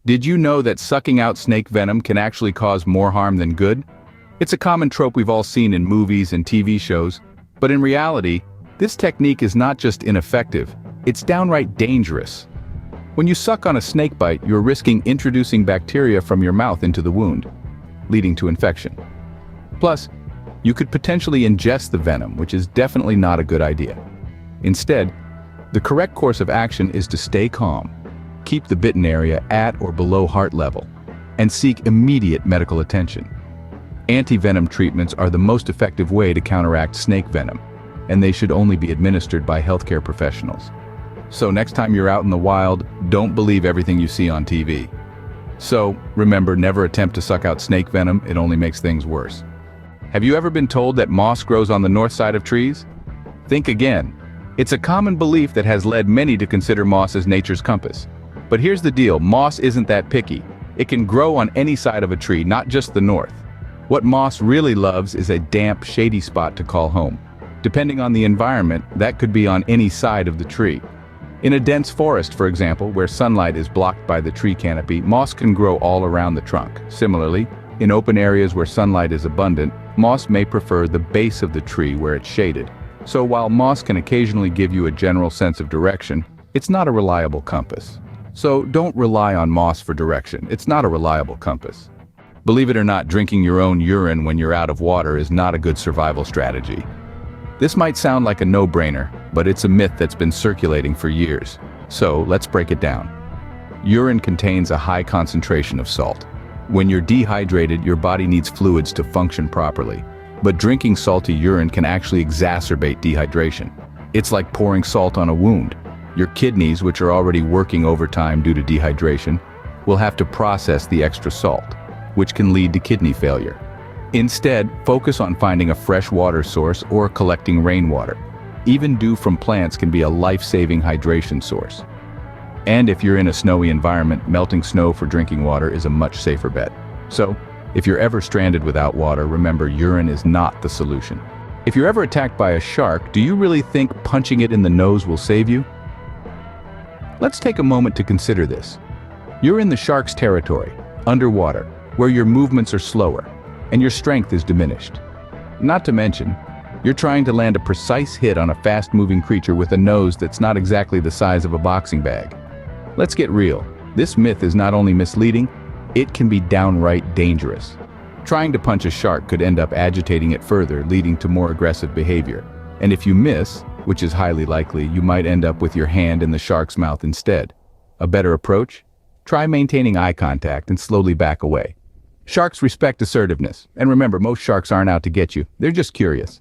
Did you know that sucking out snake venom can actually cause more harm than good? It's a common trope we've all seen in movies and TV shows, but in reality, this technique is not just ineffective, it's downright dangerous. When you suck on a snake bite, you're risking introducing bacteria from your mouth into the wound, leading to infection. Plus, you could potentially ingest the venom, which is definitely not a good idea. Instead, the correct course of action is to stay calm, keep the bitten area at or below heart level, and seek immediate medical attention. Anti-venom treatments are the most effective way to counteract snake venom, and they should only be administered by healthcare professionals. So next time you're out in the wild, don't believe everything you see on TV. So, remember, never attempt to suck out snake venom, it only makes things worse. Have you ever been told that moss grows on the north side of trees? Think again. It's a common belief that has led many to consider moss as nature's compass. But here's the deal, moss isn't that picky. It can grow on any side of a tree, not just the north. What moss really loves is a damp, shady spot to call home. Depending on the environment, that could be on any side of the tree. In a dense forest, for example, where sunlight is blocked by the tree canopy, moss can grow all around the trunk. Similarly, in open areas where sunlight is abundant, moss may prefer the base of the tree where it's shaded. So while moss can occasionally give you a general sense of direction, it's not a reliable compass. So don't rely on moss for direction. It's not a reliable compass. Believe it or not, drinking your own urine when you're out of water is not a good survival strategy. This might sound like a no-brainer, but it's a myth that's been circulating for years. So let's break it down. Urine contains a high concentration of salt. When you're dehydrated, your body needs fluids to function properly. But drinking salty urine can actually exacerbate dehydration. It's like pouring salt on a wound. Your kidneys, which are already working overtime due to dehydration, will have to process the extra salt, which can lead to kidney failure. Instead, focus on finding a fresh water source or collecting rainwater. Even dew from plants can be a life-saving hydration source. And if you're in a snowy environment, melting snow for drinking water is a much safer bet. So, if you're ever stranded without water, remember urine is not the solution. If you're ever attacked by a shark, do you really think punching it in the nose will save you? Let's take a moment to consider this. You're in the shark's territory, underwater, where your movements are slower, and your strength is diminished. Not to mention, you're trying to land a precise hit on a fast-moving creature with a nose that's not exactly the size of a boxing bag. Let's get real. This myth is not only misleading, it can be downright dangerous. Trying to punch a shark could end up agitating it further, leading to more aggressive behavior. And if you miss, which is highly likely, you might end up with your hand in the shark's mouth instead. A better approach? Try maintaining eye contact and slowly back away. Sharks respect assertiveness, and remember, most sharks aren't out to get you, they're just curious.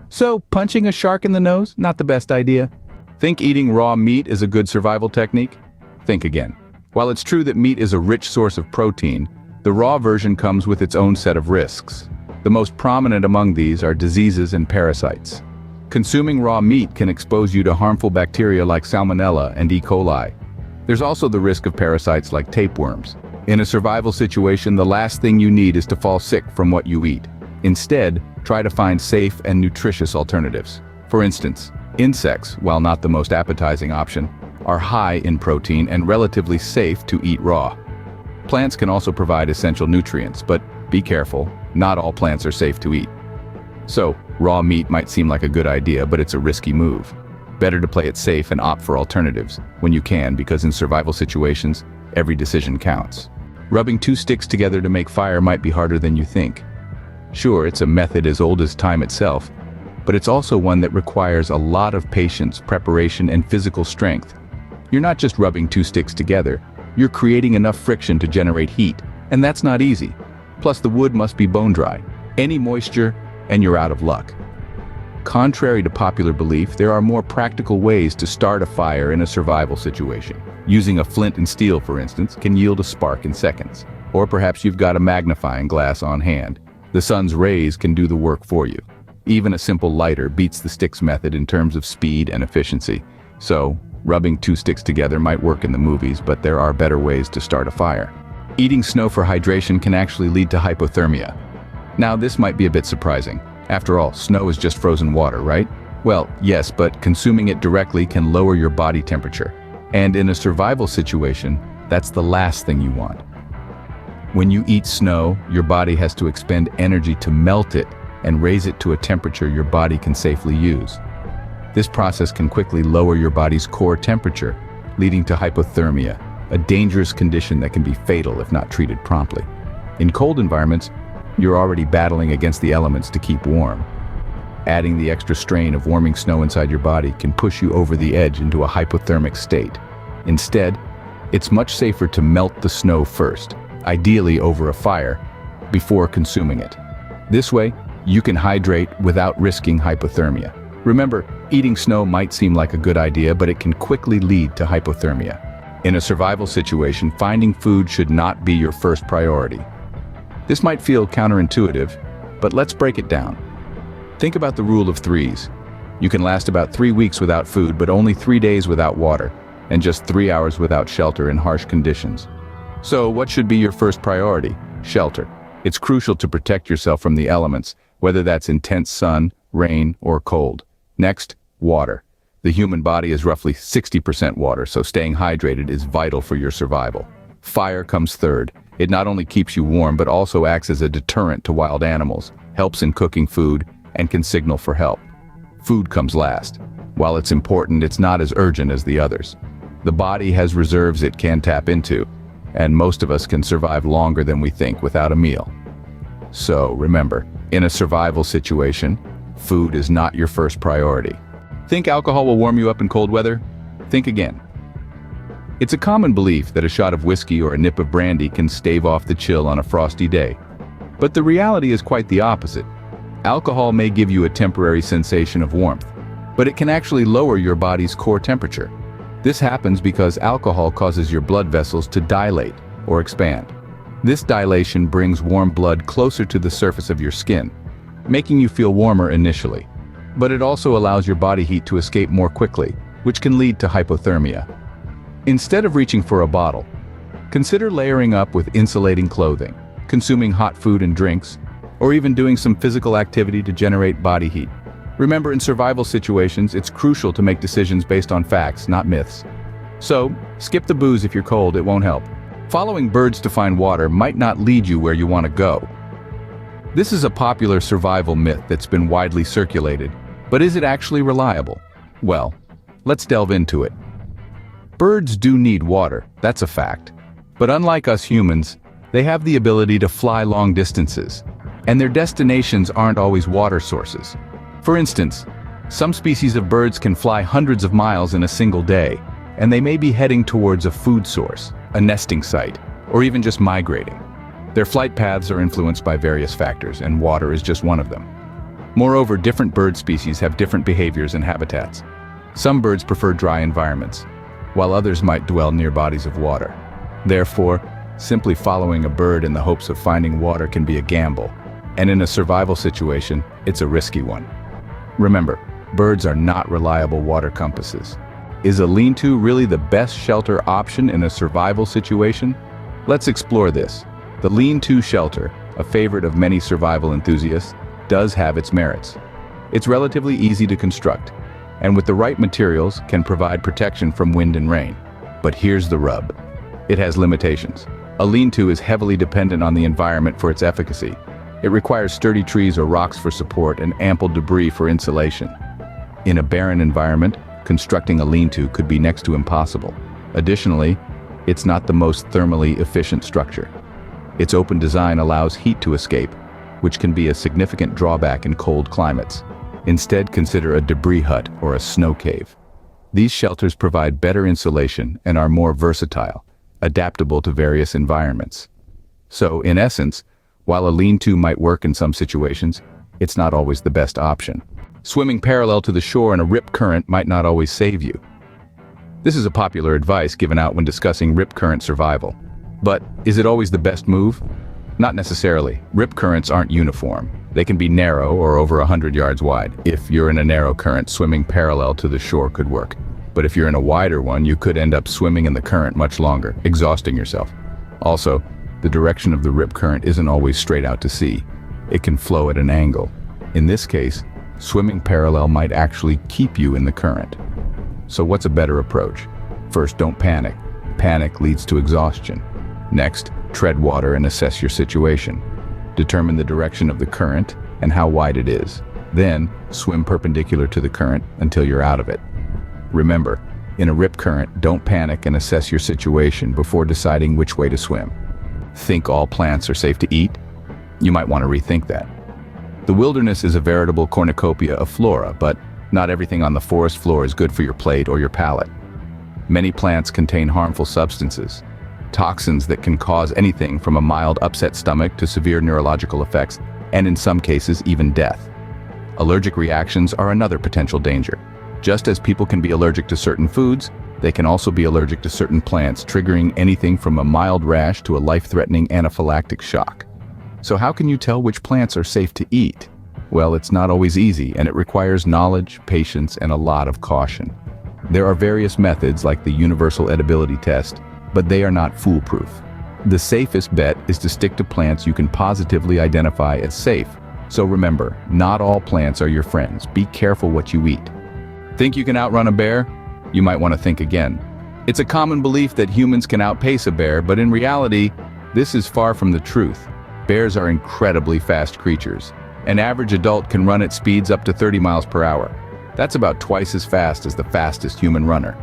So, punching a shark in the nose? Not the best idea. Think eating raw meat is a good survival technique? Think again. While it's true that meat is a rich source of protein, the raw version comes with its own set of risks. The most prominent among these are diseases and parasites. Consuming raw meat can expose you to harmful bacteria like Salmonella and E. coli. There's also the risk of parasites like tapeworms. In a survival situation, the last thing you need is to fall sick from what you eat. Instead, try to find safe and nutritious alternatives. For instance, insects, while not the most appetizing option, are high in protein and relatively safe to eat raw. Plants can also provide essential nutrients, but be careful, not all plants are safe to eat. So, raw meat might seem like a good idea, but it's a risky move. Better to play it safe and opt for alternatives when you can, because in survival situations, every decision counts. Rubbing two sticks together to make fire might be harder than you think. Sure, it's a method as old as time itself, but it's also one that requires a lot of patience, preparation, and physical strength. You're not just rubbing two sticks together, you're creating enough friction to generate heat, and that's not easy. Plus, the wood must be bone dry. Any moisture, and you're out of luck. Contrary to popular belief, there are more practical ways to start a fire in a survival situation. Using a flint and steel, for instance, can yield a spark in seconds. Or perhaps you've got a magnifying glass on hand. The sun's rays can do the work for you. Even a simple lighter beats the sticks method in terms of speed and efficiency. So, rubbing two sticks together might work in the movies, but there are better ways to start a fire. Eating snow for hydration can actually lead to hypothermia. Now, this might be a bit surprising. After all, snow is just frozen water, right? Well, yes, but consuming it directly can lower your body temperature. And in a survival situation, That's the last thing you want. When you eat snow, your body has to expend energy to melt it and raise it to a temperature your body can safely use. This process can quickly lower your body's core temperature, leading to hypothermia, a dangerous condition that can be fatal if not treated promptly. In cold environments, you're already battling against the elements to keep warm. Adding the extra strain of warming snow inside your body can push you over the edge into a hypothermic state. Instead, it's much safer to melt the snow first, ideally over a fire, before consuming it. This way, you can hydrate without risking hypothermia. Remember, eating snow might seem like a good idea, but it can quickly lead to hypothermia. In a survival situation, finding food should not be your first priority. This might feel counterintuitive, but let's break it down. Think about the rule of threes. You can last about 3 weeks without food, but only 3 days without water, and just 3 hours without shelter in harsh conditions. So what should be your first priority? Shelter. It's crucial to protect yourself from the elements, whether that's intense sun, rain, or cold. Next, water. The human body is roughly 60% water, so staying hydrated is vital for your survival. Fire comes third. It not only keeps you warm, but also acts as a deterrent to wild animals, helps in cooking food, and can signal for help. Food comes last. While it's important, it's not as urgent as the others. The body has reserves it can tap into, and most of us can survive longer than we think without a meal. So remember, in a survival situation, food is not your first priority. Think alcohol will warm you up in cold weather? Think again. It's a common belief that a shot of whiskey or a nip of brandy can stave off the chill on a frosty day. But the reality is quite the opposite. Alcohol may give you a temporary sensation of warmth, but it can actually lower your body's core temperature. This happens because alcohol causes your blood vessels to dilate or expand. This dilation brings warm blood closer to the surface of your skin, making you feel warmer initially. But it also allows your body heat to escape more quickly, which can lead to hypothermia. Instead of reaching for a bottle, consider layering up with insulating clothing, consuming hot food and drinks, or even doing some physical activity to generate body heat. Remember, in survival situations, it's crucial to make decisions based on facts, not myths. So, skip the booze if you're cold, it won't help. Following birds to find water might not lead you where you want to go. This is a popular survival myth that's been widely circulated, but is it actually reliable? Well, let's delve into it. Birds do need water, that's a fact. But unlike us humans, they have the ability to fly long distances, and their destinations aren't always water sources. For instance, some species of birds can fly hundreds of miles in a single day, and they may be heading towards a food source, a nesting site, or even just migrating. Their flight paths are influenced by various factors, and water is just one of them. Moreover, different bird species have different behaviors and habitats. Some birds prefer dry environments, while others might dwell near bodies of water. Therefore, simply following a bird in the hopes of finding water can be a gamble, and in a survival situation, it's a risky one. Remember, birds are not reliable water compasses. Is a lean-to really the best shelter option in a survival situation? Let's explore this. The lean-to shelter, a favorite of many survival enthusiasts, does have its merits. It's relatively easy to construct, and with the right materials can provide protection from wind and rain. But here's the rub. It has limitations. A lean-to is heavily dependent on the environment for its efficacy. It requires sturdy trees or rocks for support and ample debris for insulation. In a barren environment, constructing a lean-to could be next to impossible. Additionally, it's not the most thermally efficient structure. Its open design allows heat to escape, which can be a significant drawback in cold climates. Instead, consider a debris hut or a snow cave. These shelters provide better insulation and are more versatile, adaptable to various environments. So, in essence, while a lean-to might work in some situations, it's not always the best option. Swimming parallel to the shore in a rip current might not always save you. This is a popular advice given out when discussing rip current survival. But is it always the best move? Not necessarily. Rip currents aren't uniform. They can be narrow or over 100 yards wide. If you're in a narrow current, swimming parallel to the shore could work. But if you're in a wider one, you could end up swimming in the current much longer, exhausting yourself. Also, the direction of the rip current isn't always straight out to sea. It can flow at an angle. In this case, swimming parallel might actually keep you in the current. So what's a better approach? First, don't panic. Panic leads to exhaustion. Next, tread water and assess your situation. Determine the direction of the current and how wide it is. Then, swim perpendicular to the current until you're out of it. Remember, in a rip current, don't panic and assess your situation before deciding which way to swim. Think all plants are safe to eat? You might want to rethink that. The wilderness is a veritable cornucopia of flora, but not everything on the forest floor is good for your plate or your palate. Many plants contain harmful substances, toxins that can cause anything from a mild upset stomach to severe neurological effects, and in some cases, even death. Allergic reactions are another potential danger. Just as people can be allergic to certain foods, they can also be allergic to certain plants, triggering anything from a mild rash to a life-threatening anaphylactic shock. So how can you tell which plants are safe to eat? Well, it's not always easy, and it requires knowledge, patience, and a lot of caution. There are various methods like the universal edibility test, but they are not foolproof. The safest bet is to stick to plants you can positively identify as safe. So remember, not all plants are your friends. Be careful what you eat. Think you can outrun a bear? You might want to think again. It's a common belief that humans can outpace a bear, but in reality, this is far from the truth. Bears are incredibly fast creatures. An average adult can run at speeds up to 30 miles per hour. That's about twice as fast as the fastest human runner.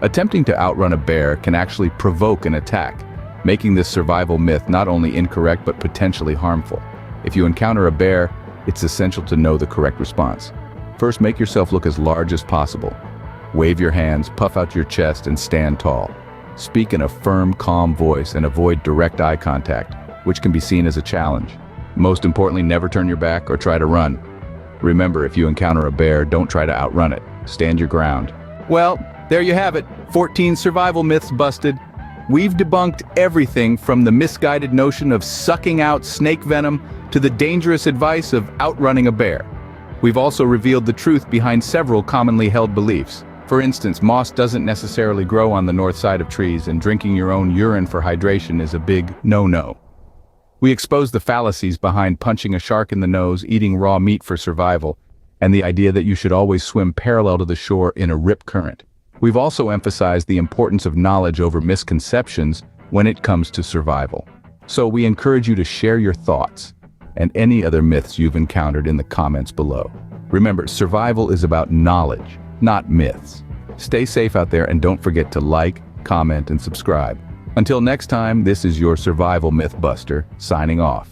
Attempting to outrun a bear can actually provoke an attack, making this survival myth not only incorrect but potentially harmful. If you encounter a bear, it's essential to know the correct response. First, make yourself look as large as possible. Wave your hands, puff out your chest, and stand tall. Speak in a firm, calm voice and avoid direct eye contact, which can be seen as a challenge. Most importantly, never turn your back or try to run. Remember, if you encounter a bear, don't try to outrun it. Stand your ground. Well, there you have it. 14 survival myths busted. We've debunked everything from the misguided notion of sucking out snake venom to the dangerous advice of outrunning a bear. We've also revealed the truth behind several commonly held beliefs. For instance, moss doesn't necessarily grow on the north side of trees, and drinking your own urine for hydration is a big no-no. We exposed the fallacies behind punching a shark in the nose, eating raw meat for survival, and the idea that you should always swim parallel to the shore in a rip current. We've also emphasized the importance of knowledge over misconceptions when it comes to survival. So we encourage you to share your thoughts and any other myths you've encountered in the comments below. Remember, survival is about knowledge, not myths. Stay safe out there, and don't forget to like, comment, and subscribe. Until next time, this is your Survival Myth Buster, signing off.